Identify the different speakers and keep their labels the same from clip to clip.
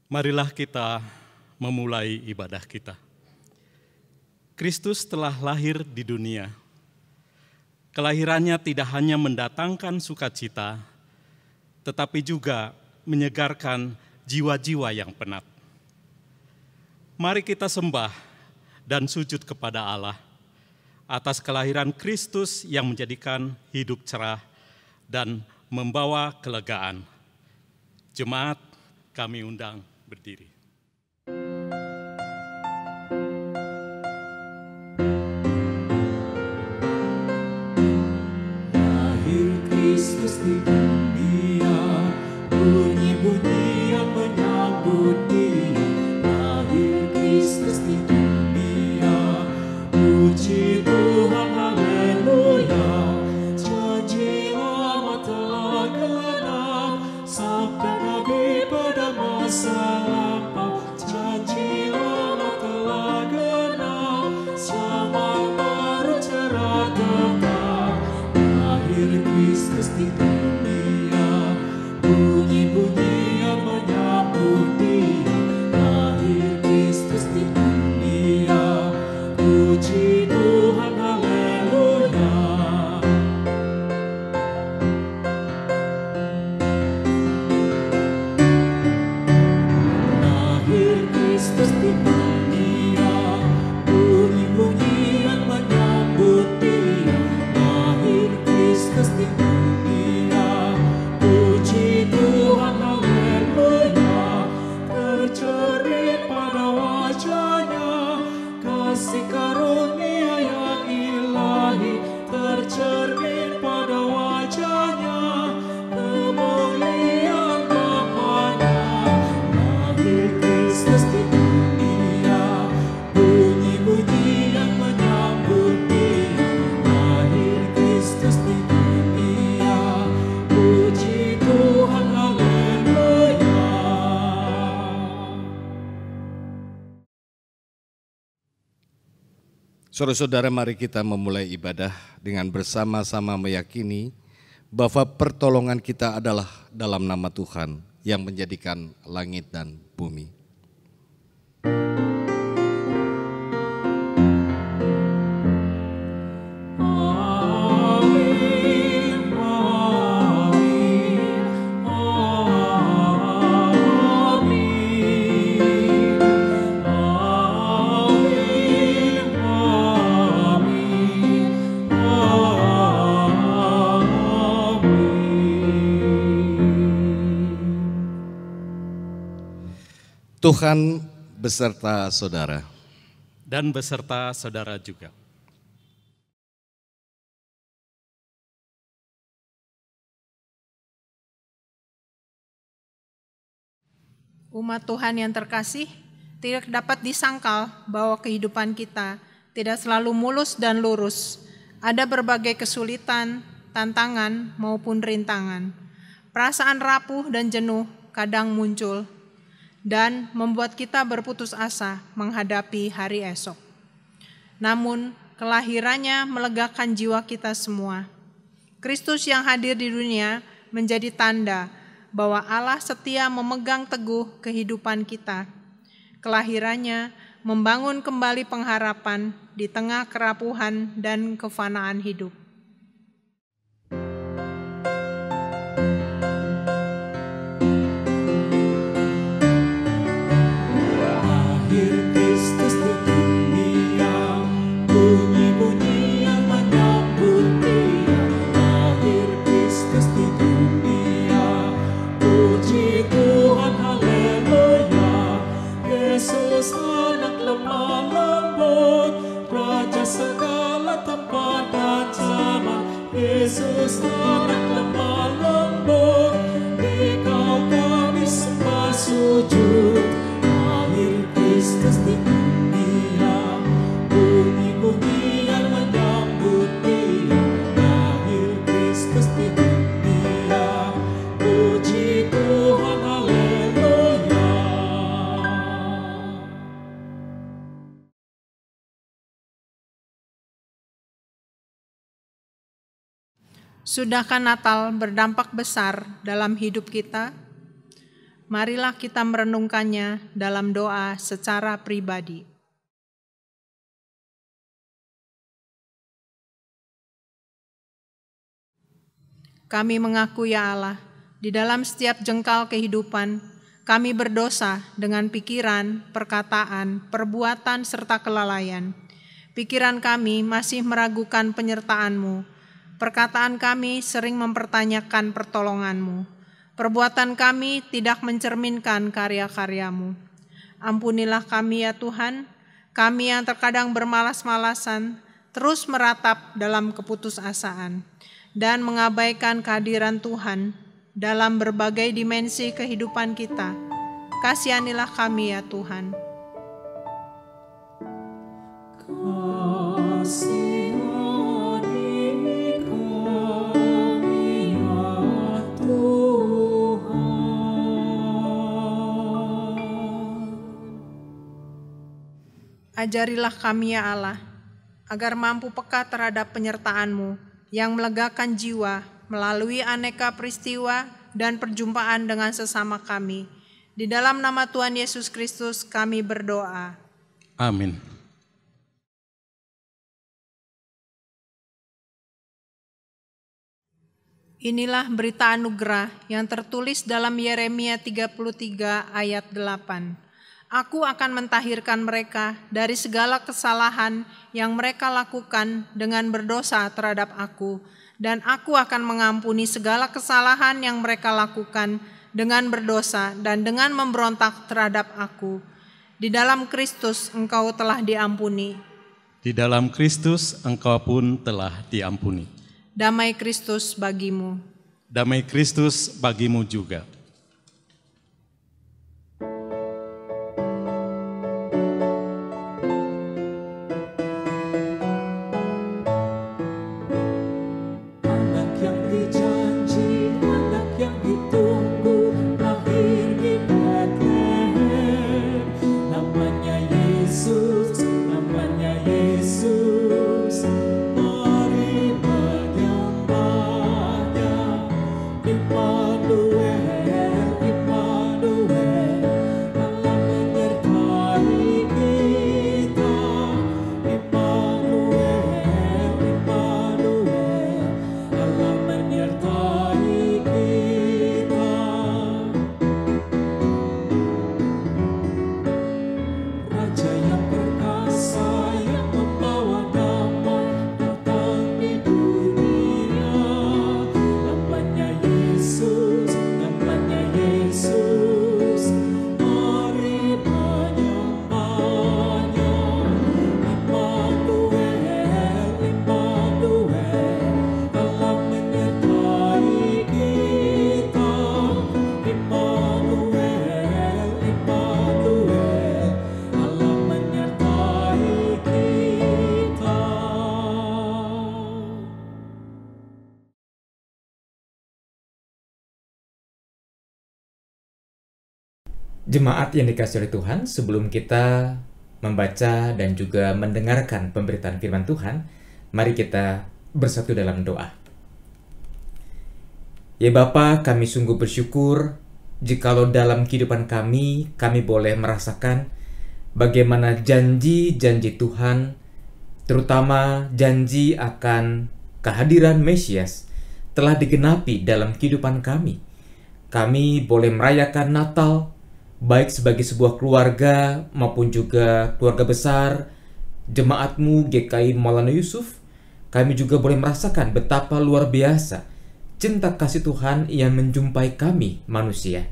Speaker 1: Marilah kita memulai ibadah kita. Kristus telah lahir di dunia. Kelahirannya tidak hanya mendatangkan sukacita, tetapi juga menyegarkan jiwa-jiwa yang penat. Mari kita sembah dan sujud kepada Allah atas kelahiran Kristus yang menjadikan hidup cerah dan membawa kelegaan. Jemaat, kami undang berdiri.
Speaker 2: di dunia, bunyi-bunyi yang menyambut Dia. Lahir Kristus di dunia, puji Tuhan, haleluya. Janji amat telah genap, sabda Nabi pada masa lampau. Janji amat telah genap, selamat baru cerah tetap. Lahir Kristus di dunia, bunyi-bunyi yang menyambut Dia. Lahir Kristus di dunia, puji Tuhan, haleluya. Lahir Kristus di dunia, bunyi-bunyi yang menyambut Dia. Lahir Kristus di dunia, puji Tuhan, haleluya. Tercermin pada wajahnya kasih karunia yang ilahi, tercermin pada wajahnya kemuliaan Bapanya. Lahir Kristus di dunia, bunyi-bunyi yang menyambut Dia. Lahir Kristus di dunia, puji Tuhan, haleluya.
Speaker 3: Saudara-saudara, mari kita memulai ibadah dengan bersama-sama meyakini bahwa pertolongan kita adalah dalam nama Tuhan yang menjadikan langit dan bumi.
Speaker 2: Amin, amin, amin, amin, amin.
Speaker 3: Tuhan beserta saudara.
Speaker 1: Dan beserta saudara juga.
Speaker 4: Umat Tuhan yang terkasih, tidak dapat disangkal bahwa kehidupan kita tidak selalu mulus dan lurus. Ada berbagai kesulitan, tantangan maupun rintangan. Perasaan rapuh dan jenuh kadang muncul dan membuat kita berputus asa menghadapi hari esok. Namun, kelahirannya melegakan jiwa kita semua. Kristus yang hadir di dunia menjadi tanda bahwa Allah setia memegang teguh kehidupan kita. Kelahirannya membangun kembali pengharapan di tengah kerapuhan dan kefanaan hidup.
Speaker 2: Lahir Kristus di dunia, bunyi-bunyi yang menyambut Dia. Lahir Kristus di dunia, puji Tuhan, haleluya. Yesus anak lemah lembut, Raja segala tempat dan zaman. Yesus anak lemah lembut, Dikau kami sembah sujud. Lahir Kristus di dunia, bunyi-bunyi yang menyambut Dia. Lahir Kristus di dunia, puji Tuhan, haleluya.
Speaker 4: Sudahkah Natal berdampak besar dalam hidup kita? Marilah kita merenungkannya dalam doa secara pribadi. Kami mengaku, ya Allah, di dalam setiap jengkal kehidupan, kami berdosa dengan pikiran, perkataan, perbuatan, serta kelalaian. Pikiran kami masih meragukan penyertaan-Mu. Perkataan kami sering mempertanyakan pertolongan-Mu. Perbuatan kami tidak mencerminkan karya-karya-Mu. Ampunilah kami, ya Tuhan, kami yang terkadang bermalas-malasan, terus meratap dalam keputusasaan. dan mengabaikan kehadiran Tuhan dalam berbagai dimensi kehidupan kita. Kasihanilah kami ya Tuhan.
Speaker 2: Kasihani kami ya Tuhan.
Speaker 4: Ajarilah kami ya Allah, agar mampu peka terhadap penyertaan-Mu yang melegakan jiwa melalui aneka peristiwa dan perjumpaan dengan sesama kami. Di dalam nama Tuhan Yesus Kristus kami berdoa.
Speaker 1: Amin.
Speaker 4: Inilah berita anugerah yang tertulis dalam Yeremia 33 ayat 8. Aku akan mentahirkan mereka dari segala kesalahan yang mereka lakukan dengan berdosa terhadap aku, dan aku akan mengampuni segala kesalahan yang mereka lakukan dengan berdosa dan dengan memberontak terhadap aku. Di dalam Kristus engkau telah diampuni.
Speaker 1: Di dalam Kristus engkau pun telah diampuni.
Speaker 4: Damai Kristus bagimu.
Speaker 1: Damai Kristus bagimu juga.
Speaker 2: Anak yang dijanji, anak yang ditunggu, lahir di Bethlehem. Namanya Yesus, namanya Yesus. Mari menyembahnya. Immanuel, Immanuel, Allah menyertai kita. Immanuel, Immanuel, Allah menyertai kita. Raja yang perkasa yang membawa damai datang di dunia. Namanya Yesus, namanya Yesus. Mari menyembahnya. Immanuel, Immanuel, Allah menyertai kita. Immanuel, Immanuel, Allah menyertai kita.
Speaker 5: Jemaat yang dikasihi oleh Tuhan, sebelum kita membaca dan juga mendengarkan pemberitaan firman Tuhan, mari kita bersatu dalam doa. Ya Bapa, kami sungguh bersyukur jikalau dalam kehidupan kami boleh merasakan bagaimana janji-janji Tuhan, terutama janji akan kehadiran Mesias, telah digenapi dalam kehidupan kami. Kami boleh merayakan Natal, baik sebagai sebuah keluarga maupun juga keluarga besar jemaat-Mu GKI Maulana Yusuf. Kami juga boleh merasakan betapa luar biasa cinta kasih Tuhan yang menjumpai kami manusia.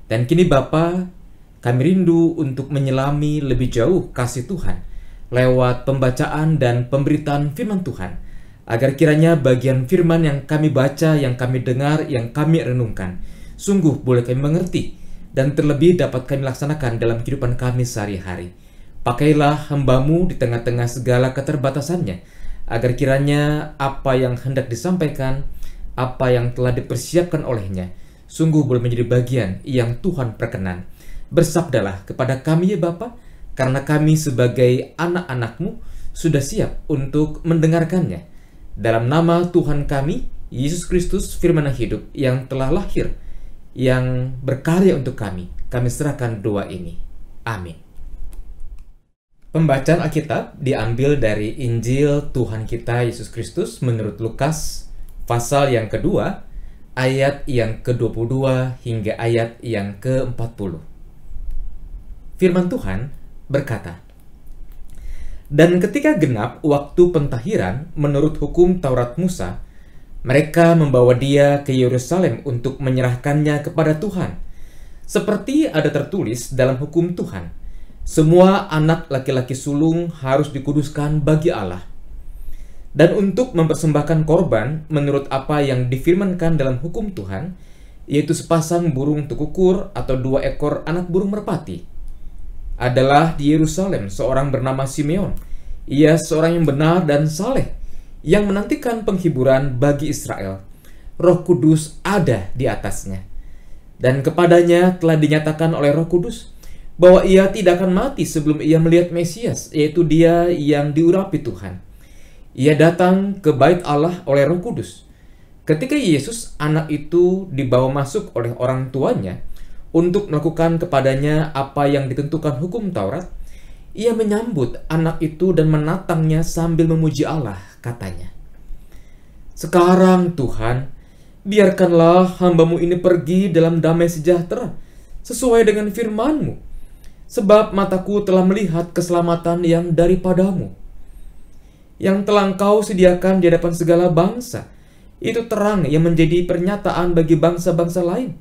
Speaker 5: Dan kini Bapa, kami rindu untuk menyelami lebih jauh kasih Tuhan lewat pembacaan dan pemberitaan firman Tuhan, agar kiranya bagian firman yang kami baca, yang kami dengar, yang kami renungkan, sungguh boleh kami mengerti dan terlebih dapat kami laksanakan dalam kehidupan kami sehari-hari. Pakailah hamba-Mu di tengah-tengah segala keterbatasannya, agar kiranya apa yang hendak disampaikan, apa yang telah dipersiapkan olehnya, sungguh boleh menjadi bagian yang Tuhan perkenan. Bersabdalah kepada kami ya Bapa, karena kami sebagai anak-anak-Mu sudah siap untuk mendengarkannya. Dalam nama Tuhan kami, Yesus Kristus firman yang hidup yang telah lahir, yang berkarya untuk kami serahkan doa ini. Amin. Pembacaan Alkitab diambil dari Injil Tuhan kita Yesus Kristus menurut Lukas, pasal yang kedua, ayat yang ke-22 hingga ayat yang ke-40. Firman Tuhan berkata, "Dan ketika genap waktu pentahiran menurut hukum Taurat Musa, mereka membawa dia ke Yerusalem untuk menyerahkannya kepada Tuhan. Seperti ada tertulis dalam hukum Tuhan, semua anak laki-laki sulung harus dikuduskan bagi Allah. Dan untuk mempersembahkan korban menurut apa yang difirmankan dalam hukum Tuhan, yaitu sepasang burung tekukur atau 2 ekor anak burung merpati. Adalah di Yerusalem seorang bernama Simeon. Ia seorang yang benar dan saleh, yang menantikan penghiburan bagi Israel. Roh Kudus ada di atasnya, dan kepadanya telah dinyatakan oleh Roh Kudus bahwa ia tidak akan mati sebelum ia melihat Mesias, yaitu Dia yang diurapi Tuhan. Ia datang ke bait Allah oleh Roh Kudus. Ketika Yesus, anak itu, dibawa masuk oleh orang tuanya untuk melakukan kepadanya apa yang ditentukan hukum Taurat, ia menyambut anak itu dan menatangnya sambil memuji Allah, katanya, "Sekarang Tuhan, biarkanlah hamba-Mu ini pergi dalam damai sejahtera, sesuai dengan firman-Mu, sebab mataku telah melihat keselamatan yang daripada-Mu, yang telah Engkau sediakan di hadapan segala bangsa. Itu terang yang menjadi pernyataan bagi bangsa-bangsa lain,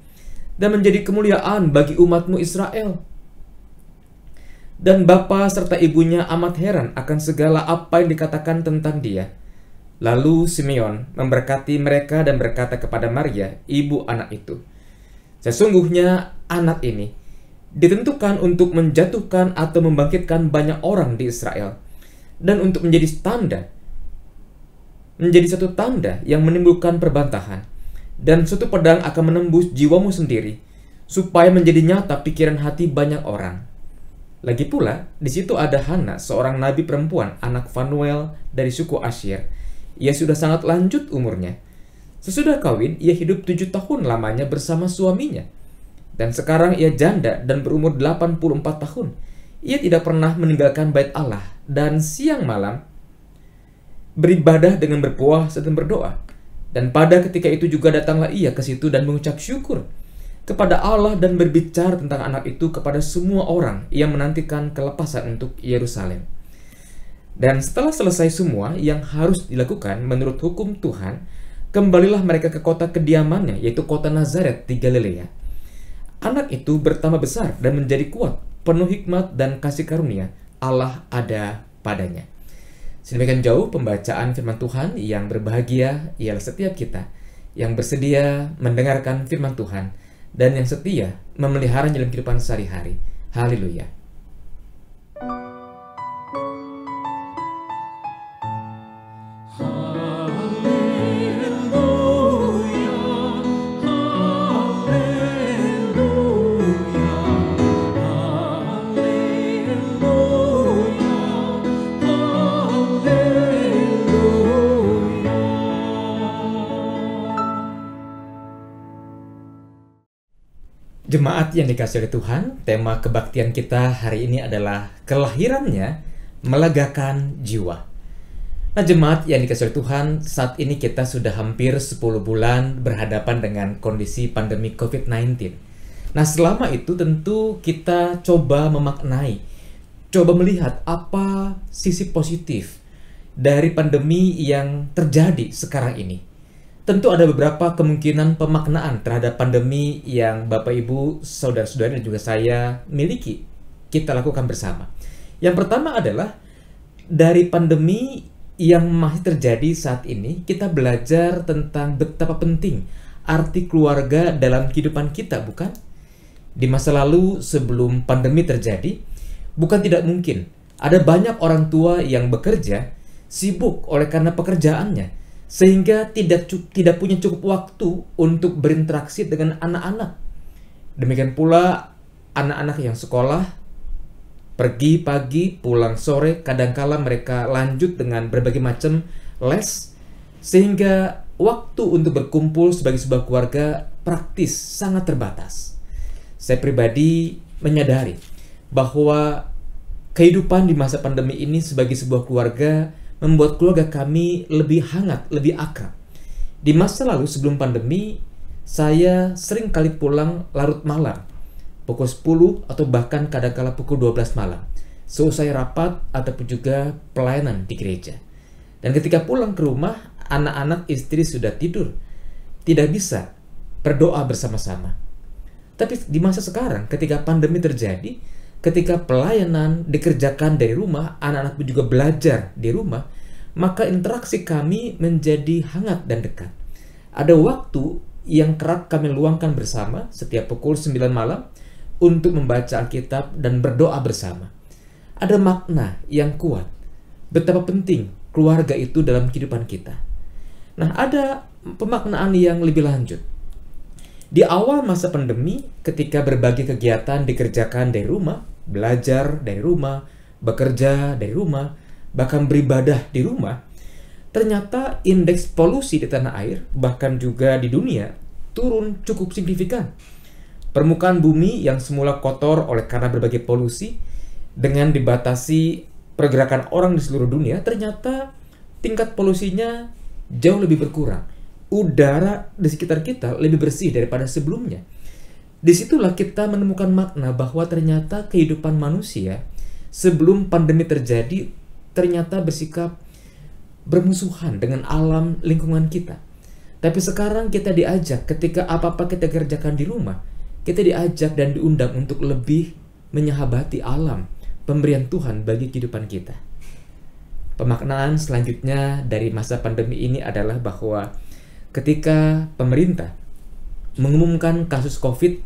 Speaker 5: dan menjadi kemuliaan bagi umat-Mu Israel." Dan bapa serta ibunya amat heran akan segala apa yang dikatakan tentang dia. Lalu Simeon memberkati mereka dan berkata kepada Maria, ibu anak itu, "Sesungguhnya anak ini ditentukan untuk menjatuhkan atau membangkitkan banyak orang di Israel, dan untuk menjadi satu tanda yang menimbulkan perbantahan, dan suatu pedang akan menembus jiwamu sendiri, supaya menjadi nyata pikiran hati banyak orang." Lagi pula, di situ ada Hana, seorang nabi perempuan, anak Fanuel dari suku Asyir. Ia sudah sangat lanjut umurnya. Sesudah kawin, ia hidup 7 tahun lamanya bersama suaminya. Dan sekarang ia janda dan berumur 84 tahun. Ia tidak pernah meninggalkan bait Allah, dan siang malam beribadah dengan berpuasa dan berdoa. Dan pada ketika itu juga datanglah ia ke situ dan mengucap syukur kepada Allah dan berbicara tentang anak itu kepada semua orang yang menantikan kelepasan untuk Yerusalem. Dan setelah selesai semua yang harus dilakukan menurut hukum Tuhan, kembalilah mereka ke kota kediamannya, yaitu kota Nazaret di Galilea. Anak itu bertambah besar dan menjadi kuat, penuh hikmat dan kasih karunia. Allah ada padanya. Sedemikian jauh pembacaan firman Tuhan. Yang berbahagia ialah setiap kita yang bersedia mendengarkan firman Tuhan dan yang setia memelihara dalam kehidupan sehari-hari. Haleluya. Jemaat yang dikasihi oleh Tuhan, tema kebaktian kita hari ini adalah kelahirannya melegakan jiwa. Nah, jemaat yang dikasihi oleh Tuhan, saat ini kita sudah hampir 10 bulan berhadapan dengan kondisi pandemi COVID-19. Nah, selama itu tentu kita coba memaknai, coba melihat apa sisi positif dari pandemi yang terjadi sekarang ini. Tentu ada beberapa kemungkinan pemaknaan terhadap pandemi yang Bapak Ibu, saudara-saudari dan juga saya miliki, kita lakukan bersama. Yang pertama adalah dari pandemi yang masih terjadi saat ini, kita belajar tentang betapa penting arti keluarga dalam kehidupan kita, bukan? Di masa lalu sebelum pandemi terjadi, bukan tidak mungkin ada banyak orang tua yang bekerja, sibuk oleh karena pekerjaannya, sehingga tidak punya cukup waktu untuk berinteraksi dengan anak-anak. Demikian pula anak-anak yang sekolah, pergi pagi, pulang sore, kadangkala mereka lanjut dengan berbagai macam les, sehingga waktu untuk berkumpul sebagai sebuah keluarga praktis sangat terbatas. Saya pribadi menyadari bahwa kehidupan di masa pandemi ini sebagai sebuah keluarga membuat keluarga kami lebih hangat, lebih akrab. Di masa lalu sebelum pandemi, saya sering kali pulang larut malam, pukul 10 atau bahkan kadang-kala pukul 12 malam, seusai rapat ataupun juga pelayanan di gereja. Dan ketika pulang ke rumah, anak-anak istri sudah tidur, tidak bisa berdoa bersama-sama. Tapi di masa sekarang, ketika pandemi terjadi, ketika pelayanan dikerjakan dari rumah, anak-anak juga belajar di rumah, maka interaksi kami menjadi hangat dan dekat. Ada waktu yang kerap kami luangkan bersama setiap pukul 9 malam untuk membaca Alkitab dan berdoa bersama. Ada makna yang kuat, betapa penting keluarga itu dalam kehidupan kita. Nah, ada pemaknaan yang lebih lanjut. Di awal masa pandemi, ketika berbagai kegiatan dikerjakan dari rumah, belajar dari rumah, bekerja dari rumah, bahkan beribadah di rumah, ternyata indeks polusi di tanah air, bahkan juga di dunia, turun cukup signifikan. Permukaan bumi yang semula kotor oleh karena berbagai polusi, dengan dibatasi pergerakan orang di seluruh dunia, ternyata tingkat polusinya jauh lebih berkurang. Udara di sekitar kita lebih bersih daripada sebelumnya. Disitulah kita menemukan makna bahwa ternyata kehidupan manusia sebelum pandemi terjadi ternyata bersikap bermusuhan dengan alam lingkungan kita. Tapi sekarang kita diajak, ketika apa-apa kita kerjakan di rumah, kita diajak dan diundang untuk lebih menyahabati alam, pemberian Tuhan bagi kehidupan kita. Pemaknaan selanjutnya dari masa pandemi ini adalah bahwa ketika pemerintah mengumumkan kasus COVID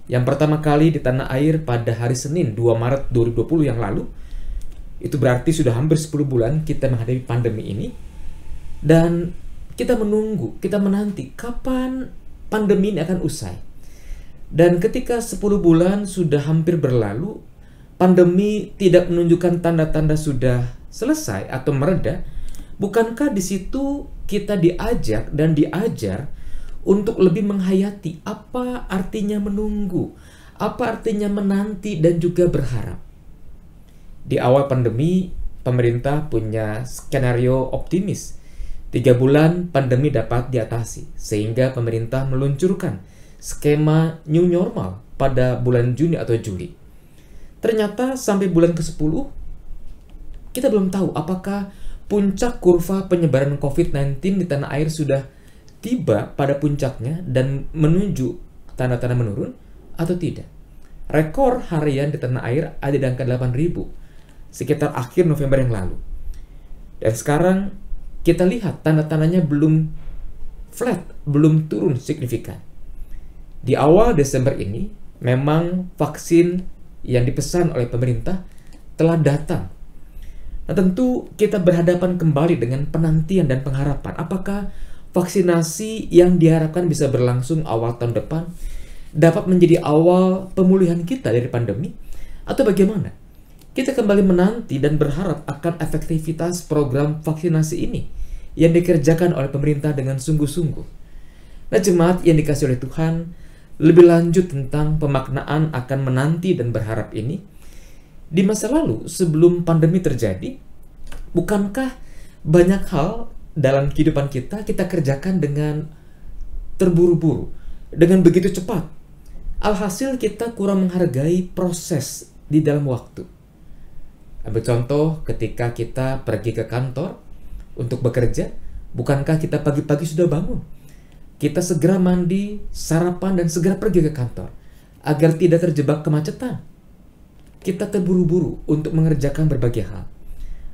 Speaker 5: yang pertama kali di tanah air pada hari Senin 2 Maret 2020 yang lalu, itu berarti sudah hampir 10 bulan kita menghadapi pandemi ini, dan kita menunggu, kita menanti kapan pandemi ini akan usai. Dan ketika 10 bulan sudah hampir berlalu, pandemi tidak menunjukkan tanda-tanda sudah selesai atau mereda, bukankah di situ kita diajak dan diajar untuk lebih menghayati apa artinya menunggu, apa artinya menanti dan juga berharap. Di awal pandemi, pemerintah punya skenario optimis. 3 bulan pandemi dapat diatasi, sehingga pemerintah meluncurkan skema new normal pada bulan Juni atau Juli. Ternyata sampai bulan ke-10, kita belum tahu apakah puncak kurva penyebaran COVID-19 di tanah air sudah tiba pada puncaknya dan menuju tanda-tanda menurun atau tidak. Rekor harian di tanah air ada di angka 8.000 sekitar akhir November yang lalu. Dan sekarang kita lihat tanda-tandanya belum flat, belum turun signifikan. Di awal Desember ini, memang vaksin yang dipesan oleh pemerintah telah datang. Nah, tentu kita berhadapan kembali dengan penantian dan pengharapan. Apakah vaksinasi yang diharapkan bisa berlangsung awal tahun depan dapat menjadi awal pemulihan kita dari pandemi? Atau bagaimana? Kita kembali menanti dan berharap akan efektivitas program vaksinasi ini yang dikerjakan oleh pemerintah dengan sungguh-sungguh. Nah, jemaat yang dikasihi oleh Tuhan, lebih lanjut tentang pemaknaan akan menanti dan berharap ini, di masa lalu, sebelum pandemi terjadi, bukankah banyak hal dalam kehidupan kita kerjakan dengan terburu-buru, dengan begitu cepat. Alhasil kita kurang menghargai proses di dalam waktu. Ambil contoh ketika kita pergi ke kantor untuk bekerja, bukankah kita pagi-pagi sudah bangun? Kita segera mandi, sarapan, dan segera pergi ke kantor, agar tidak terjebak kemacetan. Kita terburu-buru untuk mengerjakan berbagai hal.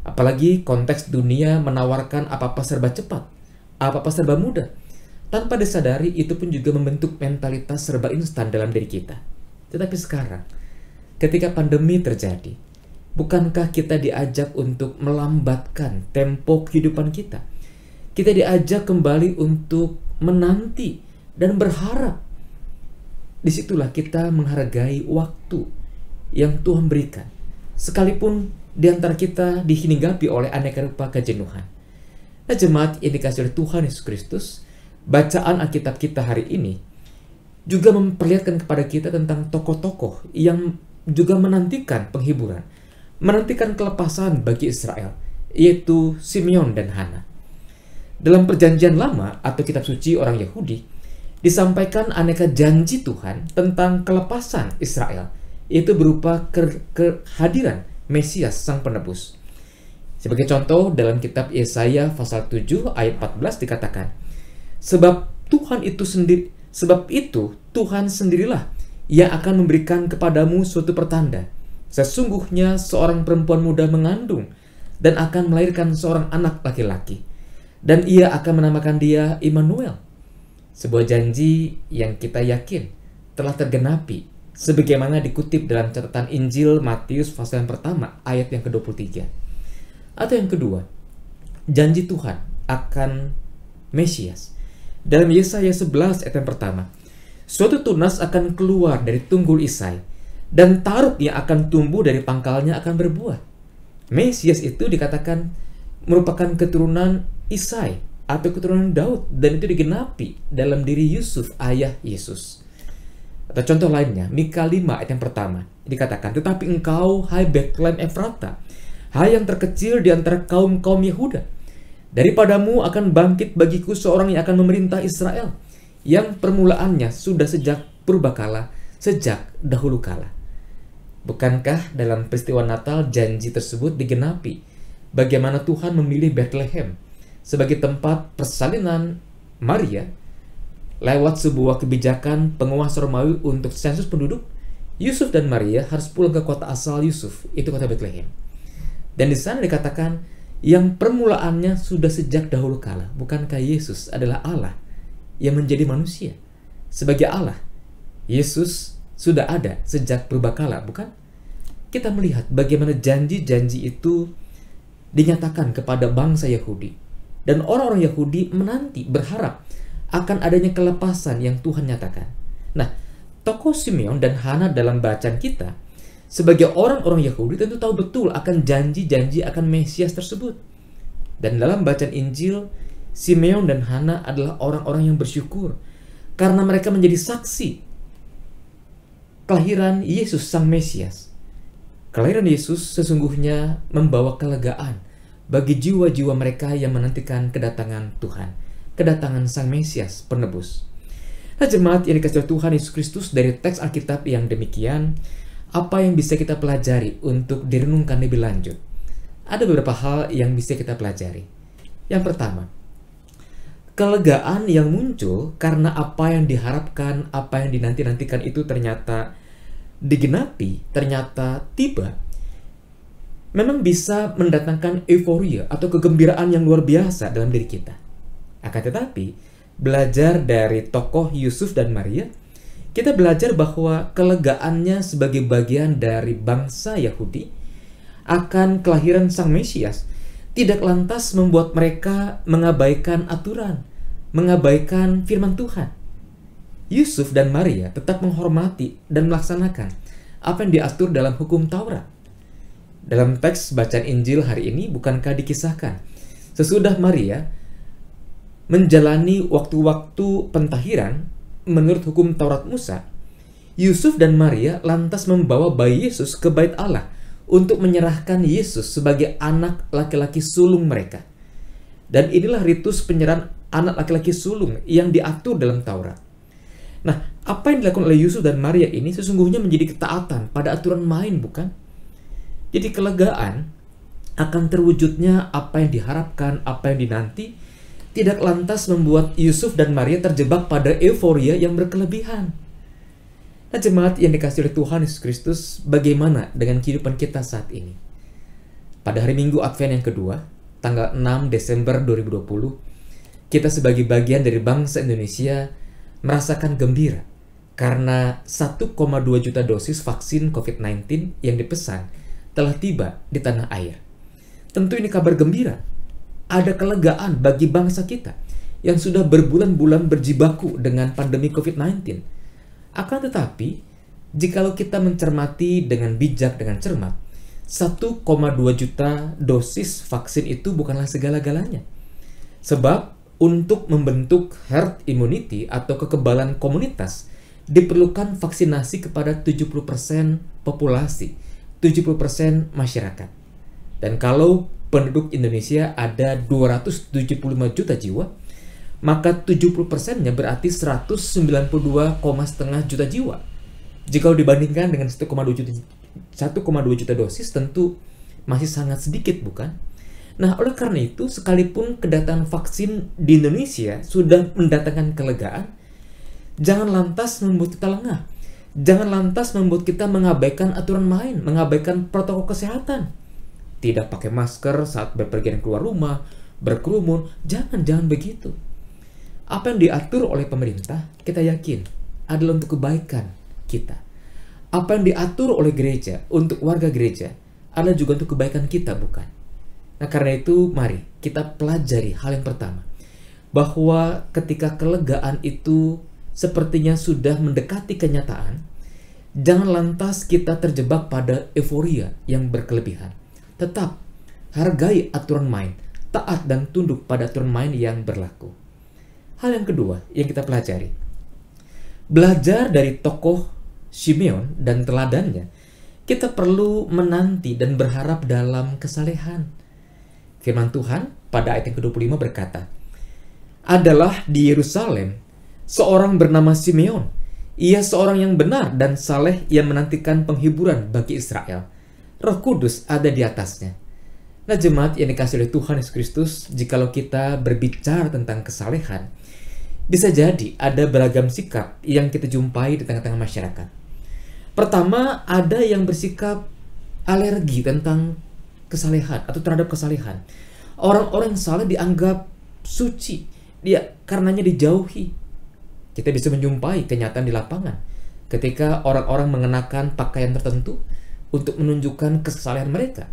Speaker 5: Apalagi konteks dunia menawarkan apa-apa serba cepat, apa-apa serba mudah. Tanpa disadari, itu pun juga membentuk mentalitas serba instan dalam diri kita. Tetapi sekarang, ketika pandemi terjadi, bukankah kita diajak untuk melambatkan tempo kehidupan kita? Kita diajak kembali untuk menanti dan berharap. Disitulah kita menghargai waktu yang Tuhan berikan, sekalipun di antara kita dihinggapi oleh aneka rupa kejenuhan. Nah, jemaat yang dikasihi oleh Tuhan Yesus Kristus, bacaan Alkitab kita hari ini juga memperlihatkan kepada kita tentang tokoh-tokoh yang juga menantikan penghiburan, menantikan kelepasan bagi Israel, yaitu Simeon dan Hana. Dalam Perjanjian Lama atau kitab suci orang Yahudi, disampaikan aneka janji Tuhan tentang kelepasan Israel, yaitu berupa kehadiran Mesias Sang Penebus. Sebagai contoh, dalam kitab Yesaya pasal 7 ayat 14 dikatakan, Sebab itu Tuhan sendirilah yang akan memberikan kepadamu suatu pertanda. Sesungguhnya seorang perempuan muda mengandung dan akan melahirkan seorang anak laki-laki. Dan ia akan menamakan dia Immanuel. Sebuah janji yang kita yakin telah tergenapi sebagaimana dikutip dalam catatan Injil Matius pasal yang pertama ayat yang ke-23. Atau yang kedua, janji Tuhan akan Mesias. Dalam Yesaya 11 ayat yang pertama, suatu tunas akan keluar dari tunggul Isai, dan taruk yang akan tumbuh dari pangkalnya akan berbuah. Mesias itu dikatakan merupakan keturunan Isai atau keturunan Daud, dan itu digenapi dalam diri Yusuf, ayah Yesus. Atau contoh lainnya, Mika 5 ayat yang pertama dikatakan, tetapi engkau, hai Betlehem Efrata, hai yang terkecil di antara kaum-kaum Yehuda, daripadamu akan bangkit bagiku seorang yang akan memerintah Israel, yang permulaannya sudah sejak purbakala, sejak dahulu kala. Bukankah dalam peristiwa Natal janji tersebut digenapi? Bagaimana Tuhan memilih Bethlehem sebagai tempat persalinan Maria lewat sebuah kebijakan penguasa Romawi untuk sensus penduduk? Yusuf dan Maria harus pulang ke kota asal Yusuf, itu kota Bethlehem. Dan di sana dikatakan yang permulaannya sudah sejak dahulu kala. Bukankah Yesus adalah Allah yang menjadi manusia? Sebagai Allah, Yesus sudah ada sejak purbakala, bukan? Kita melihat bagaimana janji-janji itu dinyatakan kepada bangsa Yahudi. Dan orang-orang Yahudi menanti, berharap akan adanya kelepasan yang Tuhan nyatakan. Nah, tokoh Simeon dan Hana dalam bacaan kita sebagai orang-orang Yahudi tentu tahu betul akan janji-janji akan Mesias tersebut. Dan dalam bacaan Injil, Simeon dan Hana adalah orang-orang yang bersyukur karena mereka menjadi saksi kelahiran Yesus Sang Mesias. Kelahiran Yesus sesungguhnya membawa kelegaan bagi jiwa-jiwa mereka yang menantikan kedatangan Tuhan, kedatangan Sang Mesias penebus. Nah, jemaat yang dikasihi Tuhan Yesus Kristus, dari teks Alkitab yang demikian, apa yang bisa kita pelajari untuk direnungkan lebih lanjut? Ada beberapa hal yang bisa kita pelajari. Yang pertama, kelegaan yang muncul karena apa yang diharapkan, apa yang dinanti-nantikan itu ternyata digenapi, ternyata tiba, memang bisa mendatangkan euforia atau kegembiraan yang luar biasa dalam diri kita. Akan tetapi, belajar dari tokoh Yusuf dan Maria, kita belajar bahwa kelegaannya sebagai bagian dari bangsa Yahudi akan kelahiran Sang Mesias tidak lantas membuat mereka mengabaikan aturan, mengabaikan firman Tuhan. Yusuf dan Maria tetap menghormati dan melaksanakan apa yang diatur dalam hukum Taurat. Dalam teks bacaan Injil hari ini, bukankah dikisahkan sesudah Maria menjalani waktu-waktu pentahiran menurut hukum Taurat Musa, Yusuf dan Maria lantas membawa bayi Yesus ke bait Allah untuk menyerahkan Yesus sebagai anak laki-laki sulung mereka. Dan inilah ritus penyerahan anak laki-laki sulung yang diatur dalam Taurat. Nah, apa yang dilakukan oleh Yusuf dan Maria ini sesungguhnya menjadi ketaatan pada aturan main, bukan? Jadi kelegaan akan terwujudnya apa yang diharapkan, apa yang dinanti, tidak lantas membuat Yusuf dan Maria terjebak pada euforia yang berkelebihan. Nah, jemaat yang dikasihi oleh Tuhan Yesus Kristus, bagaimana dengan kehidupan kita saat ini? Pada hari Minggu Advent yang kedua, tanggal 6 Desember 2020, kita sebagai bagian dari bangsa Indonesia merasakan gembira karena 1,2 juta dosis vaksin COVID-19 yang dipesan telah tiba di tanah air. Tentu ini kabar gembira. Ada kelegaan bagi bangsa kita yang sudah berbulan-bulan berjibaku dengan pandemi COVID-19. Akan tetapi, jikalau kita mencermati dengan bijak, dengan cermat, 1,2 juta dosis vaksin itu bukanlah segala-galanya. Sebab untuk membentuk herd immunity atau kekebalan komunitas, diperlukan vaksinasi kepada 70% populasi, 70% masyarakat. Dan kalau penduduk Indonesia ada 275 juta jiwa, maka 70%-nya berarti 192,5 juta jiwa. Jika dibandingkan dengan 1,2 juta dosis, tentu masih sangat sedikit, bukan? Nah, oleh karena itu, sekalipun kedatangan vaksin di Indonesia sudah mendatangkan kelegaan, jangan lantas membuat kita lengah. Jangan lantas membuat kita mengabaikan aturan main, mengabaikan protokol kesehatan. tidak pakai masker saat berpergian keluar rumah, berkerumun. Jangan begitu. Apa yang diatur oleh pemerintah, kita yakin adalah untuk kebaikan kita. Apa yang diatur oleh gereja, untuk warga gereja, adalah juga untuk kebaikan kita, bukan? Nah, karena itu mari kita pelajari hal yang pertama, bahwa ketika kelegaan itu sepertinya sudah mendekati kenyataan, jangan lantas kita terjebak pada euforia yang berkelebihan. Tetap hargai aturan main, taat dan tunduk pada aturan main yang berlaku. Hal yang kedua yang kita pelajari, belajar dari tokoh Simeon dan teladannya, kita perlu menanti dan berharap dalam kesalehan. Firman Tuhan pada ayat yang ke-25 berkata, adalah di Yerusalem seorang bernama Simeon. Ia seorang yang benar dan saleh yang menantikan penghiburan bagi Israel. Roh Kudus ada di atasnya. Nah, jemaat yang dikasihi oleh Tuhan Yesus Kristus, jikalau kita berbicara tentang kesalehan, bisa jadi ada beragam sikap yang kita jumpai di tengah-tengah masyarakat. Pertama, ada yang bersikap alergi tentang kesalehan atau terhadap kesalehan. Orang-orang yang saleh dianggap suci, dia karenanya dijauhi. Kita bisa menjumpai kenyataan di lapangan ketika orang-orang mengenakan pakaian tertentu untuk menunjukkan kesalehan mereka.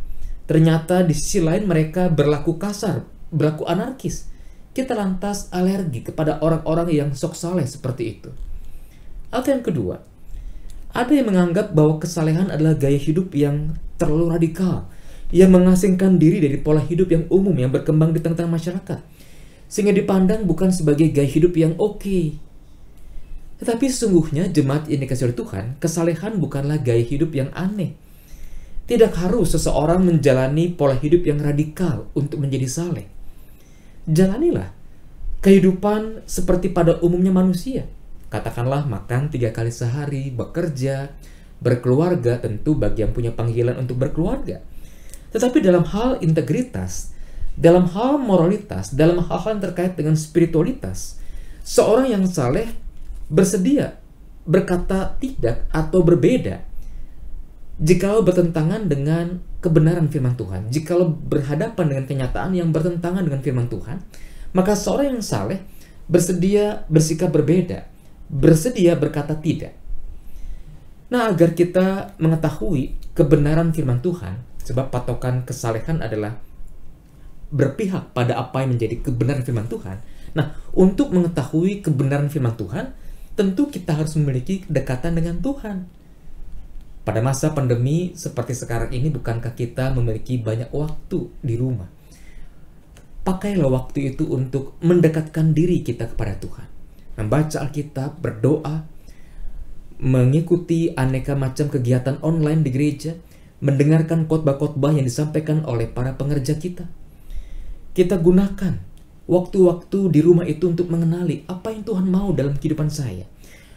Speaker 5: Ternyata di sisi lain mereka berlaku kasar, berlaku anarkis. Kita lantas alergi kepada orang-orang yang sok saleh seperti itu. Atau yang kedua, ada yang menganggap bahwa kesalehan adalah gaya hidup yang terlalu radikal, yang mengasingkan diri dari pola hidup yang umum yang berkembang di tengah-tengah masyarakat, sehingga dipandang bukan sebagai gaya hidup yang oke. Tetapi sesungguhnya jemaat yang dikasihi oleh Tuhan, kesalehan bukanlah gaya hidup yang aneh. Tidak harus seseorang menjalani pola hidup yang radikal untuk menjadi saleh. Jalanilah kehidupan seperti pada umumnya manusia. Katakanlah makan 3 kali sehari, bekerja, berkeluarga, tentu bagi yang punya panggilan untuk berkeluarga. Tetapi dalam hal integritas, dalam hal moralitas, dalam hal-hal yang terkait dengan spiritualitas, seorang yang saleh bersedia berkata tidak atau berbeda jikalau bertentangan dengan kebenaran firman Tuhan. Jikalau berhadapan dengan kenyataan yang bertentangan dengan firman Tuhan, maka seorang yang saleh bersedia bersikap berbeda, bersedia berkata tidak. Nah, agar kita mengetahui kebenaran firman Tuhan, sebab patokan kesalehan adalah berpihak pada apa yang menjadi kebenaran firman Tuhan. Nah, untuk mengetahui kebenaran firman Tuhan, tentu kita harus memiliki kedekatan dengan Tuhan. Pada masa pandemi seperti sekarang ini, bukankah kita memiliki banyak waktu di rumah? Pakailah waktu itu untuk mendekatkan diri kita kepada Tuhan. Membaca Alkitab, berdoa, mengikuti aneka macam kegiatan online di gereja, mendengarkan khotbah-khotbah yang disampaikan oleh para pengerja kita. Kita gunakan waktu-waktu di rumah itu untuk mengenali apa yang Tuhan mau dalam kehidupan saya,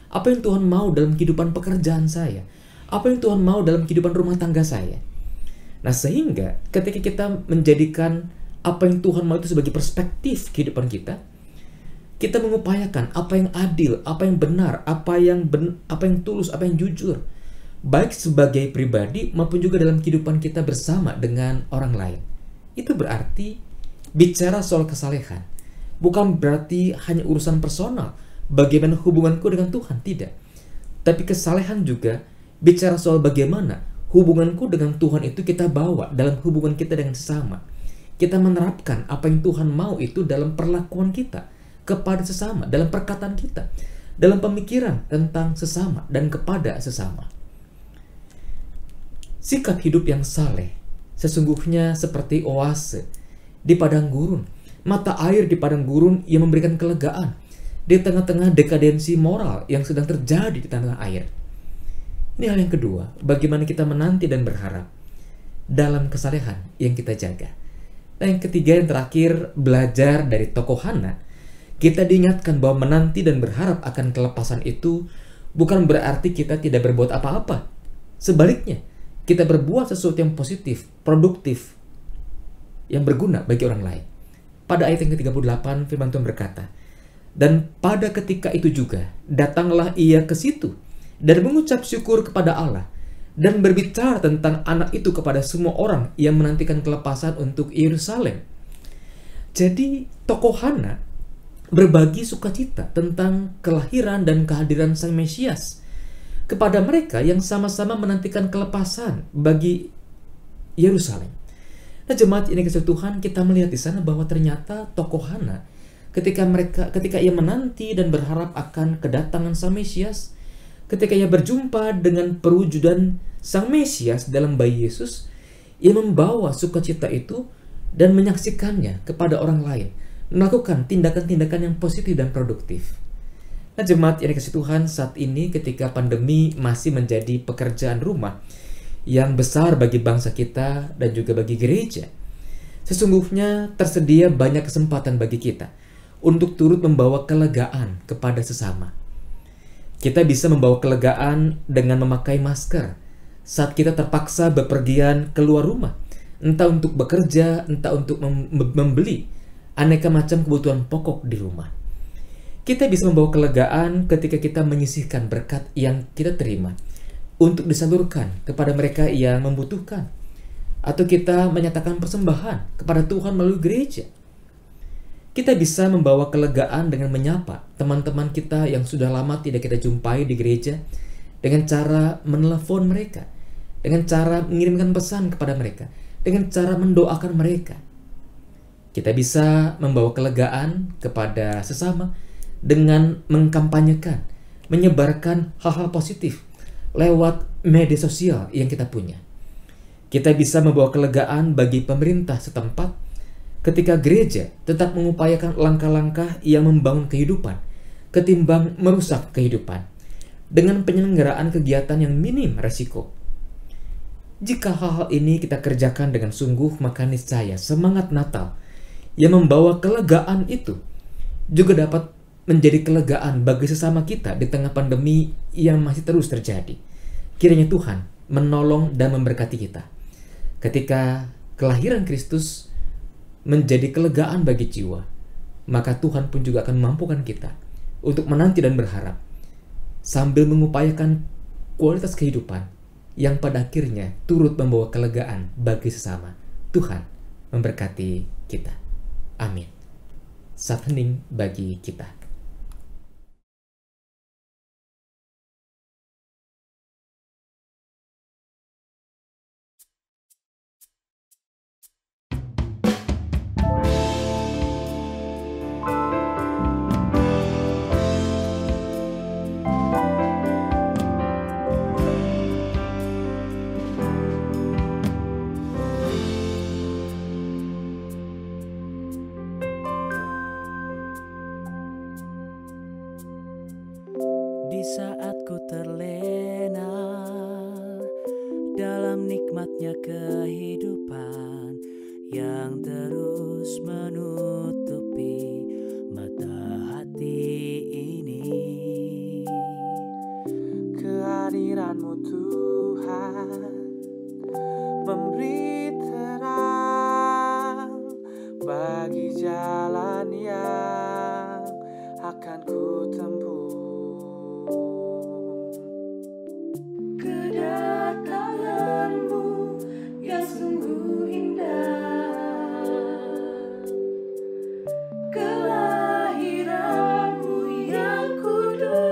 Speaker 5: apa yang Tuhan mau dalam kehidupan pekerjaan saya, apa yang Tuhan mau dalam kehidupan rumah tangga saya. Nah, sehingga ketika kita menjadikan apa yang Tuhan mau itu sebagai perspektif kehidupan kita, kita mengupayakan apa yang adil, apa yang benar, apa yang tulus, apa yang jujur, baik sebagai pribadi maupun juga dalam kehidupan kita bersama dengan orang lain. Itu berarti bicara soal kesalehan bukan berarti hanya urusan personal, bagaimana hubunganku dengan Tuhan, tidak. Tapi kesalehan juga bicara soal bagaimana hubunganku dengan Tuhan itu kita bawa dalam hubungan kita dengan sesama. Kita menerapkan apa yang Tuhan mau itu dalam perlakuan kita kepada sesama, dalam perkataan kita, dalam pemikiran tentang sesama dan kepada sesama. Sikap hidup yang saleh sesungguhnya seperti oase di padang gurun, mata air di padang gurun yang memberikan kelegaan di tengah-tengah dekadensi moral yang sedang terjadi di tanah air. Ini hal yang kedua, bagaimana kita menanti dan berharap dalam kesalehan yang kita jaga. Nah, yang ketiga, yang terakhir, belajar dari tokoh Hana. Kita diingatkan bahwa menanti dan berharap akan kelepasan itu bukan berarti kita tidak berbuat apa-apa. Sebaliknya, kita berbuat sesuatu yang positif, produktif, yang berguna bagi orang lain. Pada ayat yang ke-38, firman Tuhan berkata, "Dan pada ketika itu juga, datanglah ia ke situ, dan mengucap syukur kepada Allah, dan berbicara tentang anak itu kepada semua orang yang menantikan kelepasan untuk Yerusalem. Jadi tokoh Hana berbagi sukacita tentang kelahiran dan kehadiran Sang Mesias kepada mereka yang sama-sama menantikan kelepasan bagi Yerusalem. Nah, jemaat ini kasih Tuhan, kita melihat di sana bahwa ternyata tokoh Hana ketika ia menanti dan berharap akan kedatangan Sang Mesias, ketika ia berjumpa dengan perwujudan Sang Mesias dalam bayi Yesus, ia membawa sukacita itu dan menyaksikannya kepada orang lain, melakukan tindakan-tindakan yang positif dan produktif. Nah, jemaat yang dikasih Tuhan, saat ini ketika pandemi masih menjadi pekerjaan rumah yang besar bagi bangsa kita dan juga bagi gereja, sesungguhnya tersedia banyak kesempatan bagi kita untuk turut membawa kelegaan kepada sesama. Kita bisa membawa kelegaan dengan memakai masker saat kita terpaksa bepergian keluar rumah, entah untuk bekerja, entah untuk membeli aneka macam kebutuhan pokok di rumah. Kita bisa membawa kelegaan ketika kita menyisihkan berkat yang kita terima untuk disalurkan kepada mereka yang membutuhkan, atau kita menyatakan persembahan kepada Tuhan melalui gereja. Kita bisa membawa kelegaan dengan menyapa teman-teman kita yang sudah lama tidak kita jumpai di gereja, dengan cara menelepon mereka, dengan cara mengirimkan pesan kepada mereka, dengan cara mendoakan mereka. Kita bisa membawa kelegaan kepada sesama dengan mengkampanyekan, menyebarkan hal-hal positif lewat media sosial yang kita punya. Kita bisa membawa kelegaan bagi pemerintah setempat ketika gereja tetap mengupayakan langkah-langkah yang membangun kehidupan ketimbang merusak kehidupan dengan penyelenggaraan kegiatan yang minim resiko. Jika hal-hal ini kita kerjakan dengan sungguh, maka niscaya semangat Natal yang membawa kelegaan itu juga dapat menjadi kelegaan bagi sesama kita di tengah pandemi yang masih terus terjadi. Kiranya Tuhan menolong dan memberkati kita ketika kelahiran Kristus menjadi kelegaan bagi jiwa, maka Tuhan pun juga akan memampukan kita untuk menanti dan berharap sambil mengupayakan kualitas kehidupan yang pada akhirnya turut membawa kelegaan bagi sesama. Tuhan memberkati kita. Amin. Saat hening bagi kita.
Speaker 2: Di saat ku terlena dalam nikmatnya kehidupan yang terus menutupi mata hati ini, kehadiran-Mu Tuhan memberi terang bagi jalan yang akan ku tempuh. Kedatangan-Mu yang sungguh indah, kelahiran-Mu yang kudus.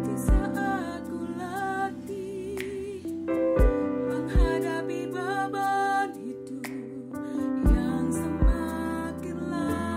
Speaker 2: Di saat ku latih menghadapi beban hidup yang semakin lama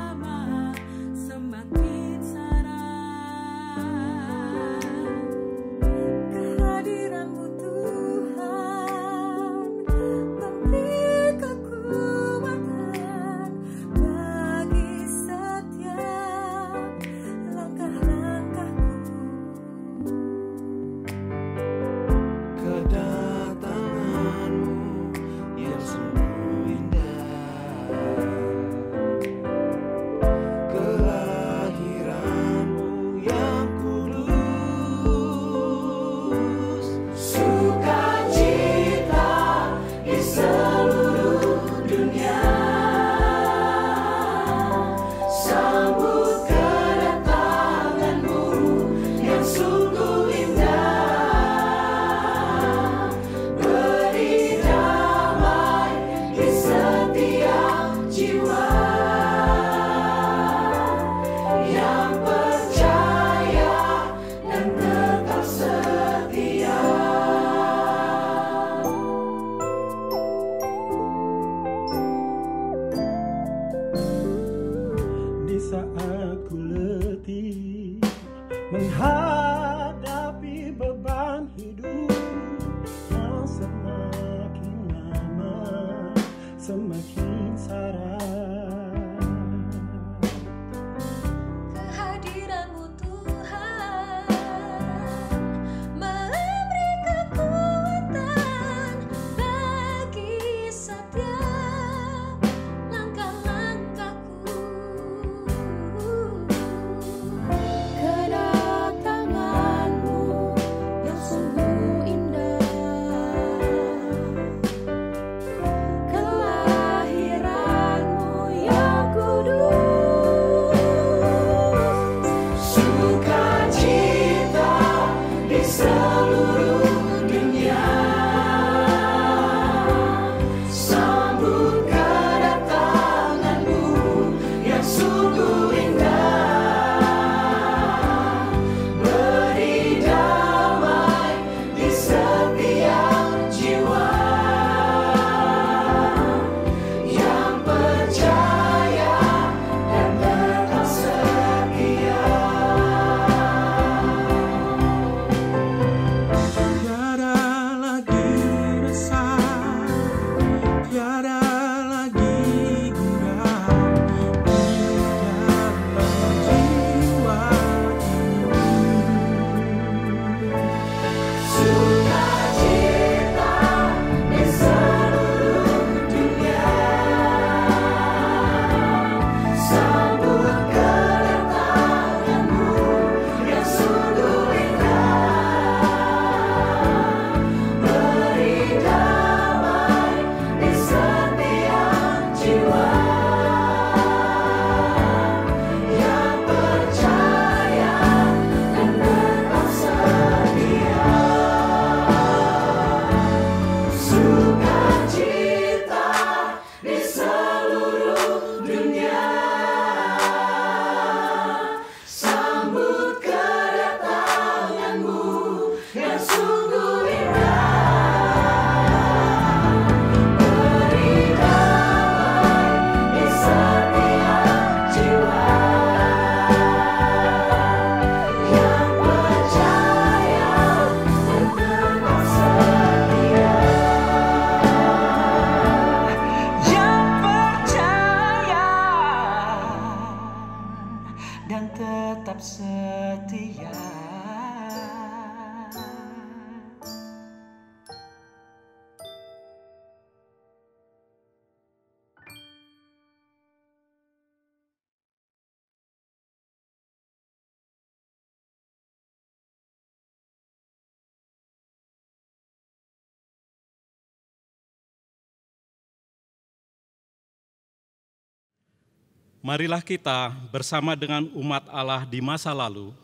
Speaker 1: Marilah kita bersama dengan umat Allah di masa lalu,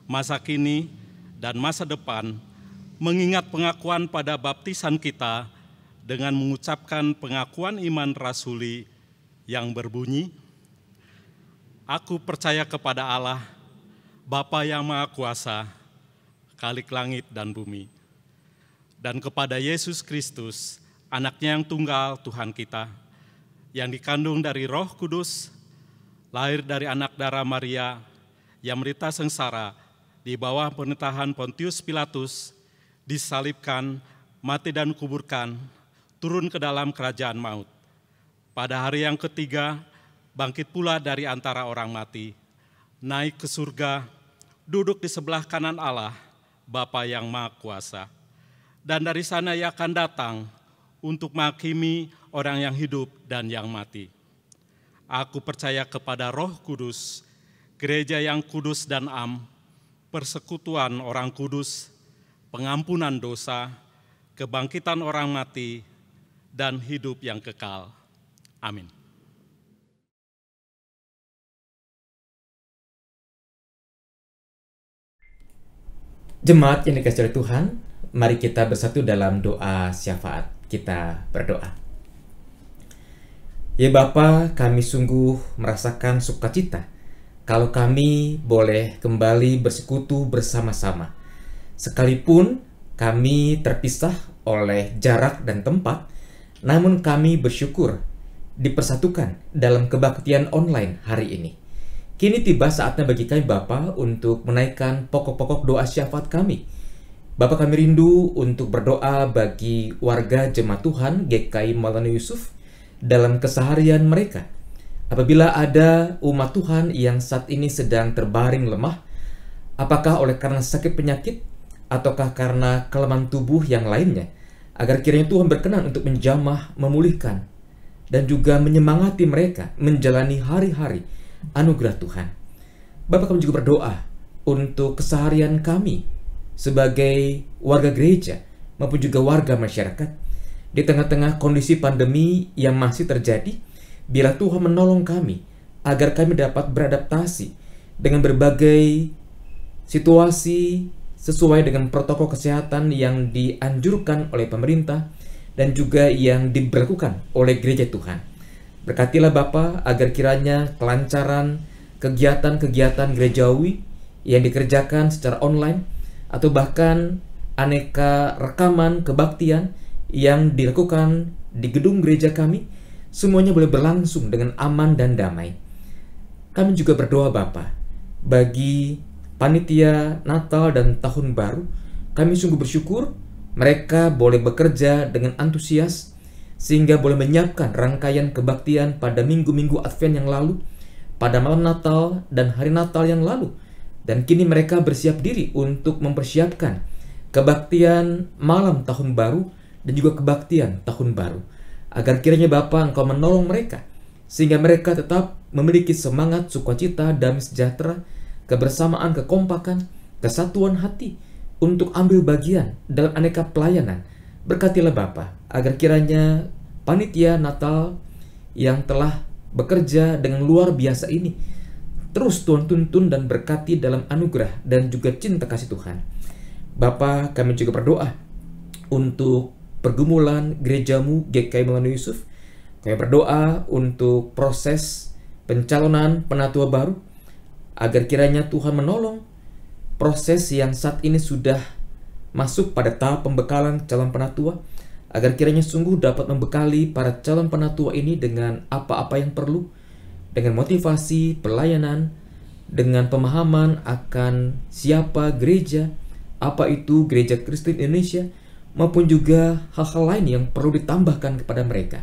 Speaker 1: masa kini, dan masa depan mengingat pengakuan pada baptisan kita dengan mengucapkan pengakuan iman rasuli yang berbunyi, "Aku percaya kepada Allah, Bapa yang Maha Kuasa, Khalik langit dan bumi, dan kepada Yesus Kristus, Anaknya yang tunggal Tuhan kita, yang dikandung dari Roh Kudus, lahir dari anak darah Maria, yang menderita sengsara di bawah pemerintahan Pontius Pilatus, disalibkan, mati dan kuburkan, turun ke dalam kerajaan maut. Pada hari yang ketiga, bangkit pula dari antara orang mati, naik ke surga, duduk di sebelah kanan Allah, Bapa yang Maha Kuasa. Dan dari sana Ia akan datang untuk menghakimi orang yang hidup dan yang mati. Aku percaya kepada Roh Kudus, gereja yang kudus dan am, persekutuan orang kudus, pengampunan dosa, kebangkitan orang mati, dan hidup yang kekal. Amin.
Speaker 5: Jemaat yang dikasihi oleh Tuhan, mari kita bersatu dalam doa syafaat. Kita berdoa. Ya Bapa, kami sungguh merasakan sukacita kalau kami boleh kembali bersekutu bersama-sama. Sekalipun kami terpisah oleh jarak dan tempat, namun kami bersyukur dipersatukan dalam kebaktian online hari ini. Kini tiba saatnya bagi kami Bapa untuk menaikkan pokok-pokok doa syafaat kami. Bapa, kami rindu untuk berdoa bagi warga jemaat Tuhan GKI Maulana Yusuf dalam keseharian mereka. Apabila ada umat Tuhan yang saat ini sedang terbaring lemah, apakah oleh karena sakit penyakit ataukah karena kelemahan tubuh yang lainnya, agar kiranya Tuhan berkenan untuk menjamah, memulihkan, dan juga menyemangati mereka menjalani hari-hari anugerah Tuhan. Bapak, kami juga berdoa untuk keseharian kami sebagai warga gereja maupun juga warga masyarakat di tengah-tengah kondisi pandemi yang masih terjadi. Biarlah Tuhan menolong kami agar kami dapat beradaptasi dengan berbagai situasi sesuai dengan protokol kesehatan yang dianjurkan oleh pemerintah dan juga yang diberlakukan oleh gereja Tuhan. Berkatilah Bapa agar kiranya kelancaran kegiatan-kegiatan gerejawi yang dikerjakan secara online atau bahkan aneka rekaman kebaktian yang dilakukan di gedung gereja kami, semuanya boleh berlangsung dengan aman dan damai. Kami juga berdoa Bapa, bagi panitia Natal dan Tahun Baru, kami sungguh bersyukur mereka boleh bekerja dengan antusias sehingga boleh menyiapkan rangkaian kebaktian pada minggu-minggu Advent yang lalu, pada malam Natal dan hari Natal yang lalu. Dan kini mereka bersiap diri untuk mempersiapkan kebaktian malam Tahun Baru dan juga kebaktian Tahun Baru. Agar kiranya Bapa Engkau menolong mereka, sehingga mereka tetap memiliki semangat, sukacita, damai sejahtera, kebersamaan, kekompakan, kesatuan hati untuk ambil bagian dalam aneka pelayanan. Berkatilah Bapa agar kiranya panitia Natal yang telah bekerja dengan luar biasa ini terus Tuhan tuntun dan berkati dalam anugerah dan juga cinta kasih Tuhan. Bapa, kami juga berdoa untuk pergumulan gerejamu GKI Maulana Yusuf. Kami berdoa untuk proses pencalonan penatua baru, agar kiranya Tuhan menolong proses yang saat ini sudah masuk pada tahap pembekalan calon penatua, agar kiranya sungguh dapat membekali para calon penatua ini dengan apa-apa yang perlu, dengan motivasi pelayanan, dengan pemahaman akan siapa gereja, apa itu gereja Kristen Indonesia, maupun juga hal-hal lain yang perlu ditambahkan kepada mereka,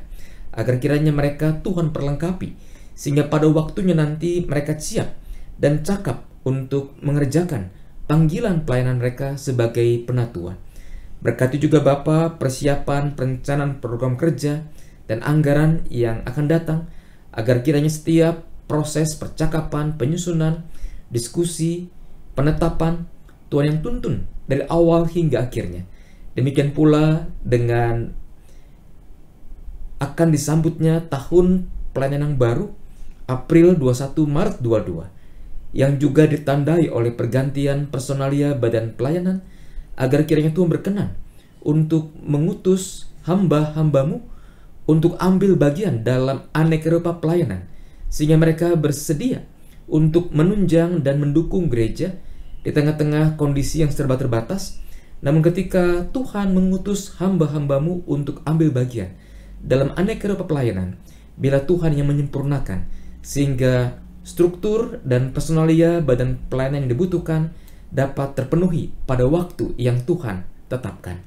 Speaker 5: agar kiranya mereka Tuhan perlengkapi, sehingga pada waktunya nanti mereka siap dan cakap untuk mengerjakan panggilan pelayanan mereka sebagai penatua. Berkati juga Bapa persiapan perencanaan program kerja dan anggaran yang akan datang, agar kiranya setiap proses percakapan, penyusunan, diskusi, penetapan, Tuhan yang tuntun dari awal hingga akhirnya. Demikian pula dengan akan disambutnya tahun pelayanan yang baru, April 21 Maret 22, yang juga ditandai oleh pergantian personalia badan pelayanan, agar kiranya Tuhan berkenan untuk mengutus hamba-hambamu untuk ambil bagian dalam aneka rupa pelayanan, sehingga mereka bersedia untuk menunjang dan mendukung gereja di tengah-tengah kondisi yang serba terbatas. Namun ketika Tuhan mengutus hamba-hambamu untuk ambil bagian dalam aneka rupa pelayanan, bila Tuhan yang menyempurnakan, sehingga struktur dan personalia badan pelayanan yang dibutuhkan dapat terpenuhi pada waktu yang Tuhan tetapkan.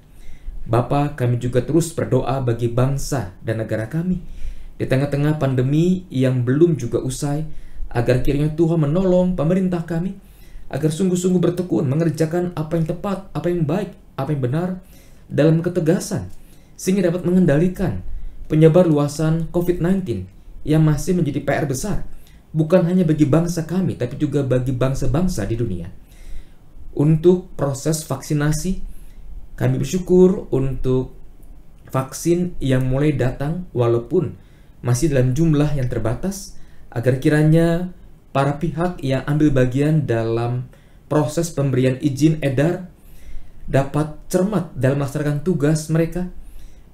Speaker 5: Bapa, kami juga terus berdoa bagi bangsa dan negara kami di tengah-tengah pandemi yang belum juga usai, agar kiranya Tuhan menolong pemerintah kami agar sungguh-sungguh bertekun mengerjakan apa yang tepat, apa yang baik, apa yang benar dalam ketegasan, sehingga dapat mengendalikan penyebar luasan COVID-19 yang masih menjadi PR besar, bukan hanya bagi bangsa kami, tapi juga bagi bangsa-bangsa di dunia. Untuk proses vaksinasi, kami bersyukur untuk vaksin yang mulai datang walaupun masih dalam jumlah yang terbatas, agar kiranya para pihak yang ambil bagian dalam proses pemberian izin edar dapat cermat dalam melaksanakan tugas mereka,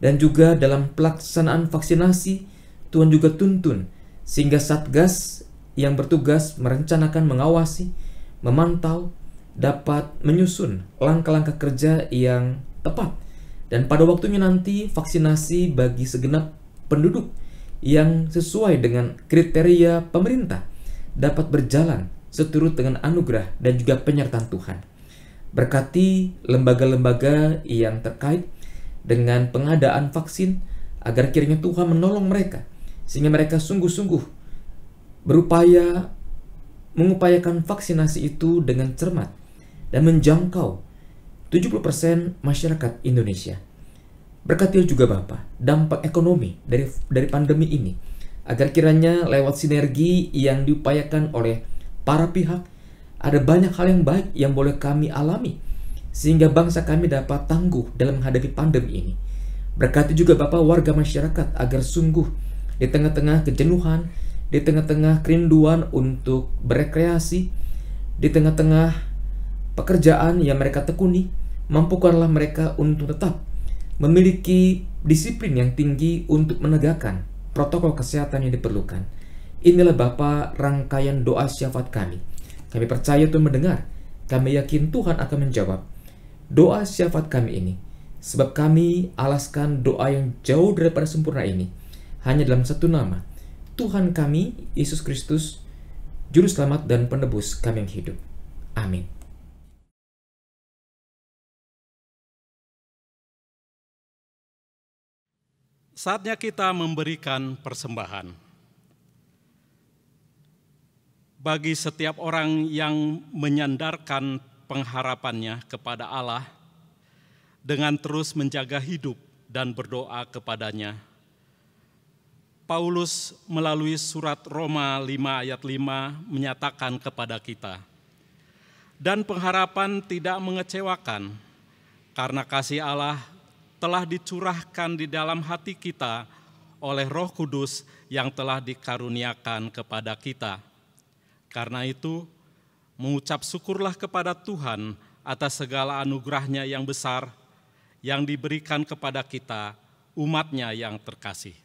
Speaker 5: dan juga dalam pelaksanaan vaksinasi Tuhan juga tuntun sehingga Satgas yang bertugas merencanakan, mengawasi, memantau, dapat menyusun langkah-langkah kerja yang tepat, dan pada waktunya nanti vaksinasi bagi segenap penduduk yang sesuai dengan kriteria pemerintah dapat berjalan seturut dengan anugerah dan juga penyertaan Tuhan. Berkati lembaga-lembaga yang terkait dengan pengadaan vaksin, agar kiranya Tuhan menolong mereka, sehingga mereka sungguh-sungguh berupaya mengupayakan vaksinasi itu dengan cermat dan menjangkau 70% masyarakat Indonesia. Berkati juga Bapa dampak ekonomi dari pandemi ini, agar kiranya lewat sinergi yang diupayakan oleh para pihak, ada banyak hal yang baik yang boleh kami alami, sehingga bangsa kami dapat tangguh dalam menghadapi pandemi ini. Berkati juga Bapa warga masyarakat agar sungguh di tengah-tengah kejenuhan, di tengah-tengah kerinduan untuk berekreasi, di tengah-tengah pekerjaan yang mereka tekuni, mampukanlah mereka untuk tetap memiliki disiplin yang tinggi untuk menegakkan protokol kesehatan yang diperlukan. Inilah Bapa rangkaian doa syafaat kami. Kami percaya Tuhan mendengar. Kami yakin Tuhan akan menjawab doa syafaat kami ini. Sebab kami alaskan doa yang jauh daripada sempurna ini hanya dalam satu nama, Tuhan kami, Yesus Kristus, Juru Selamat dan Penebus kami yang hidup. Amin.
Speaker 1: Saatnya kita memberikan persembahan. Bagi setiap orang yang menyandarkan pengharapannya kepada Allah dengan terus menjaga hidup dan berdoa kepadanya, Paulus melalui surat Roma 5 ayat 5 menyatakan kepada kita, dan pengharapan tidak mengecewakan, karena kasih Allah telah dicurahkan di dalam hati kita oleh Roh Kudus yang telah dikaruniakan kepada kita. Karena itu, mengucap syukurlah kepada Tuhan atas segala anugerahnya yang besar yang diberikan kepada kita, umat-Nya yang terkasih.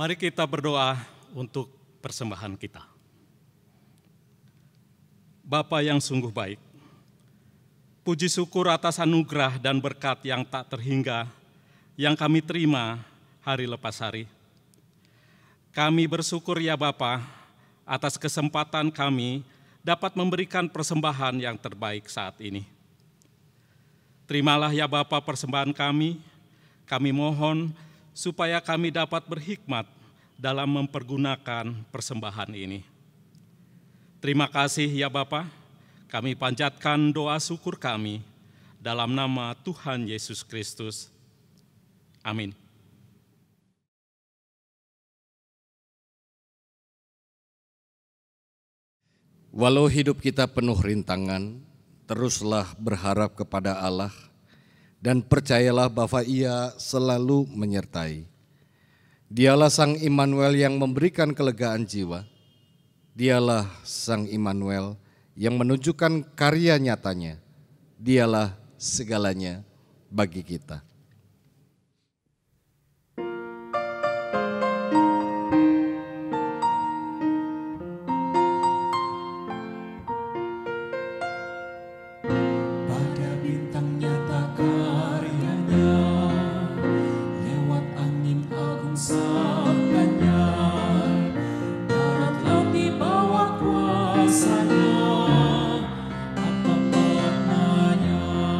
Speaker 1: Mari kita berdoa untuk persembahan kita. Bapa yang sungguh baik, puji syukur atas anugerah dan berkat yang tak terhingga yang kami terima hari lepas hari. Kami bersyukur ya Bapa atas kesempatan kami dapat memberikan persembahan yang terbaik saat ini. Terimalah ya Bapa persembahan kami mohon supaya kami dapat berhikmat dalam mempergunakan persembahan ini. Terima kasih ya Bapa, kami panjatkan doa syukur kami dalam nama Tuhan Yesus Kristus. Amin.
Speaker 3: Walau hidup kita penuh rintangan, teruslah berharap kepada Allah dan percayalah bahwa Ia selalu menyertai. Dialah Sang Immanuel yang memberikan kelegaan jiwa. Dialah Sang Immanuel yang menunjukkan karya nyatanya. Dialah segalanya bagi kita.
Speaker 2: Apa maknanya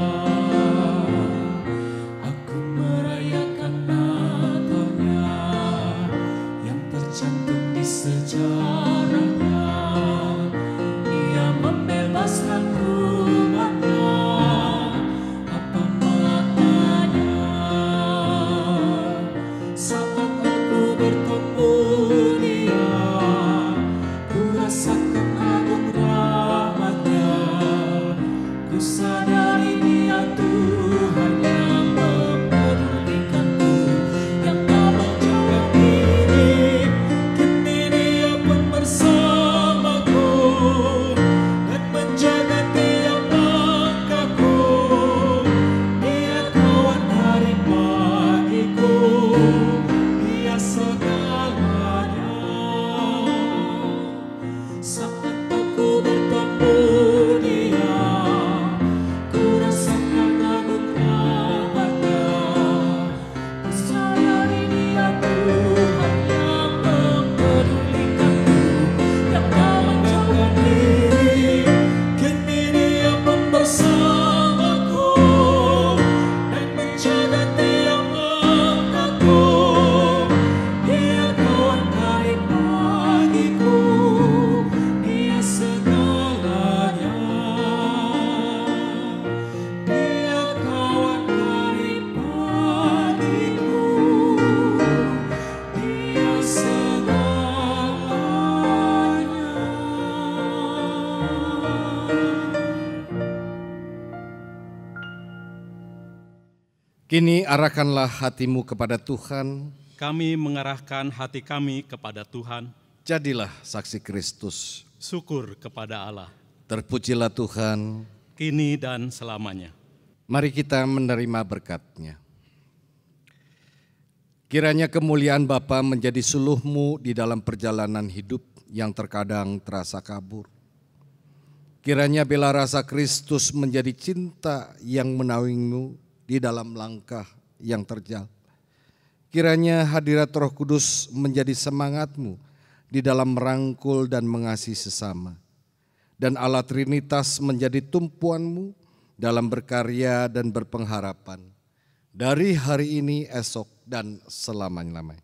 Speaker 3: Kini arahkanlah hatimu kepada Tuhan,
Speaker 1: Kami mengarahkan hati kami kepada Tuhan.
Speaker 3: jadilah saksi Kristus.
Speaker 1: Syukur kepada Allah,
Speaker 3: Terpujilah Tuhan.
Speaker 1: kini dan selamanya.
Speaker 3: Mari kita menerima berkat-Nya. Kiranya kemuliaan Bapa menjadi suluhmu di dalam perjalanan hidup yang terkadang terasa kabur. Kiranya bela rasa Kristus menjadi cinta yang menaungimu di dalam langkah yang terjal. Kiranya hadirat Roh Kudus menjadi semangatmu di dalam merangkul dan mengasihi sesama. Dan Allah Trinitas menjadi tumpuanmu dalam berkarya dan berpengharapan dari hari ini, esok, dan selama-lamanya.